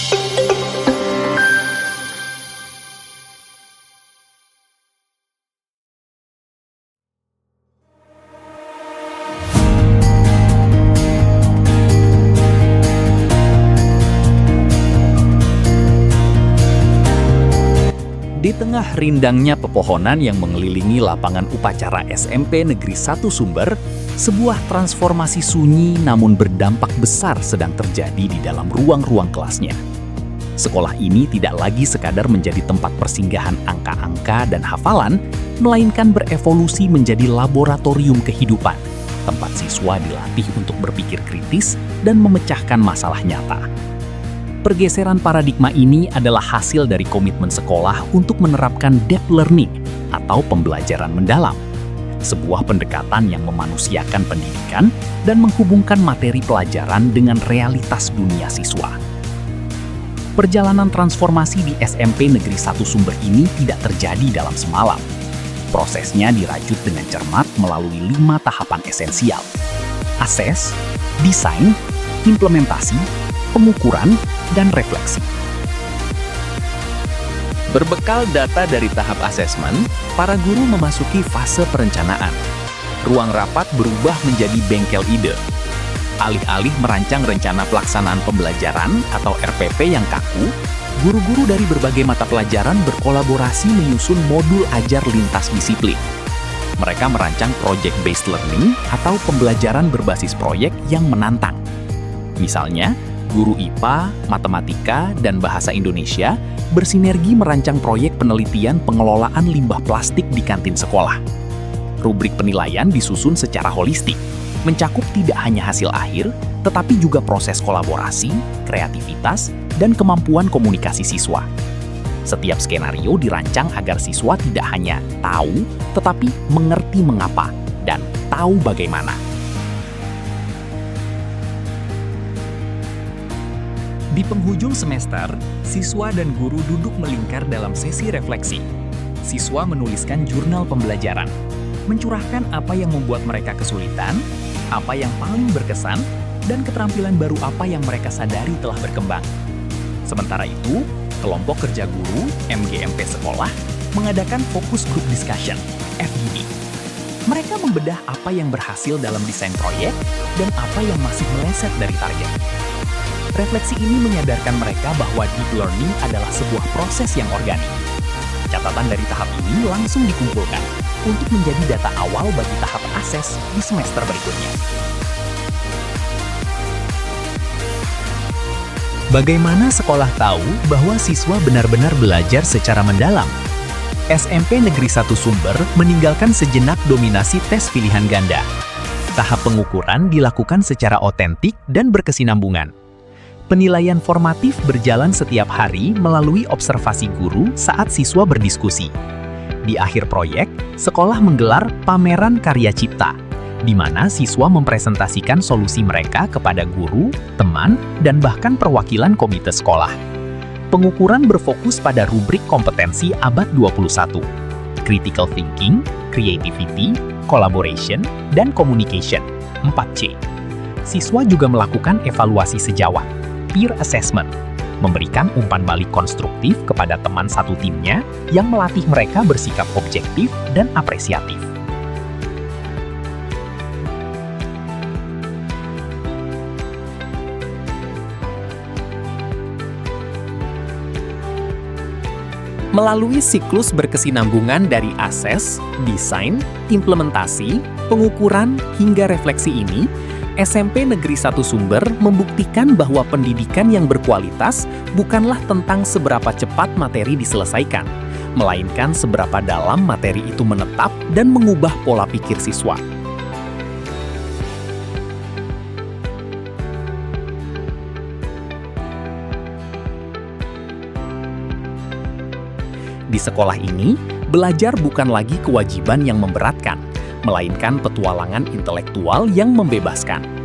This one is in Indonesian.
Di tengah rindangnya pepohonan yang mengelilingi lapangan upacara SMP Negeri 1 Sumber, sebuah transformasi sunyi namun berdampak besar sedang terjadi di dalam ruang-ruang kelasnya. Sekolah ini tidak lagi sekadar menjadi tempat persinggahan angka-angka dan hafalan, melainkan berevolusi menjadi laboratorium kehidupan, tempat siswa dilatih untuk berpikir kritis dan memecahkan masalah nyata. Pergeseran paradigma ini adalah hasil dari komitmen sekolah untuk menerapkan deep learning atau pembelajaran mendalam, sebuah pendekatan yang memanusiakan pendidikan dan menghubungkan materi pelajaran dengan realitas dunia siswa. Perjalanan transformasi di SMP Negeri 1 Sumber ini tidak terjadi dalam semalam. Prosesnya dirajut dengan cermat melalui 5 tahapan esensial: assess, desain, implementasi, pengukuran, dan refleksi. Berbekal data dari tahap asesmen, para guru memasuki fase perencanaan. Ruang rapat berubah menjadi bengkel ide. Alih-alih merancang rencana pelaksanaan pembelajaran atau RPP yang kaku, guru-guru dari berbagai mata pelajaran berkolaborasi menyusun modul ajar lintas disiplin. Mereka merancang project-based learning atau pembelajaran berbasis proyek yang menantang. Misalnya, guru IPA, matematika, dan bahasa Indonesia bersinergi merancang proyek penelitian pengelolaan limbah plastik di kantin sekolah. Rubrik penilaian disusun secara holistik, mencakup tidak hanya hasil akhir, tetapi juga proses kolaborasi, kreativitas, dan kemampuan komunikasi siswa. Setiap skenario dirancang agar siswa tidak hanya tahu, tetapi mengerti mengapa dan tahu bagaimana. Di penghujung semester, siswa dan guru duduk melingkar dalam sesi refleksi. Siswa menuliskan jurnal pembelajaran, mencurahkan apa yang membuat mereka kesulitan, apa yang paling berkesan, dan keterampilan baru apa yang mereka sadari telah berkembang. Sementara itu, kelompok kerja guru MGMP sekolah mengadakan Focus Group Discussion, FGD. Mereka membedah apa yang berhasil dalam desain proyek dan apa yang masih meleset dari target. Refleksi ini menyadarkan mereka bahwa deep learning adalah sebuah proses yang organik. Catatan dari tahap ini langsung dikumpulkan untuk menjadi data awal bagi tahap akses di semester berikutnya. Bagaimana sekolah tahu bahwa siswa benar-benar belajar secara mendalam? SMP Negeri 1 Sumber meninggalkan sejenak dominasi tes pilihan ganda. Tahap pengukuran dilakukan secara otentik dan berkesinambungan. Penilaian formatif berjalan setiap hari melalui observasi guru saat siswa berdiskusi. Di akhir proyek, sekolah menggelar pameran karya cipta, di mana siswa mempresentasikan solusi mereka kepada guru, teman, dan bahkan perwakilan komite sekolah. Pengukuran berfokus pada rubrik kompetensi abad 21, critical thinking, creativity, collaboration, dan communication, 4C. Siswa juga melakukan evaluasi sejawat, peer assessment, memberikan umpan balik konstruktif kepada teman satu timnya yang melatih mereka bersikap objektif dan apresiatif. Melalui siklus berkesinambungan dari assess, desain, implementasi, pengukuran, hingga refleksi ini, SMP Negeri 1 Sumber membuktikan bahwa pendidikan yang berkualitas bukanlah tentang seberapa cepat materi diselesaikan, melainkan seberapa dalam materi itu menetap dan mengubah pola pikir siswa. Di sekolah ini, belajar bukan lagi kewajiban yang memberatkan, melainkan petualangan intelektual yang membebaskan.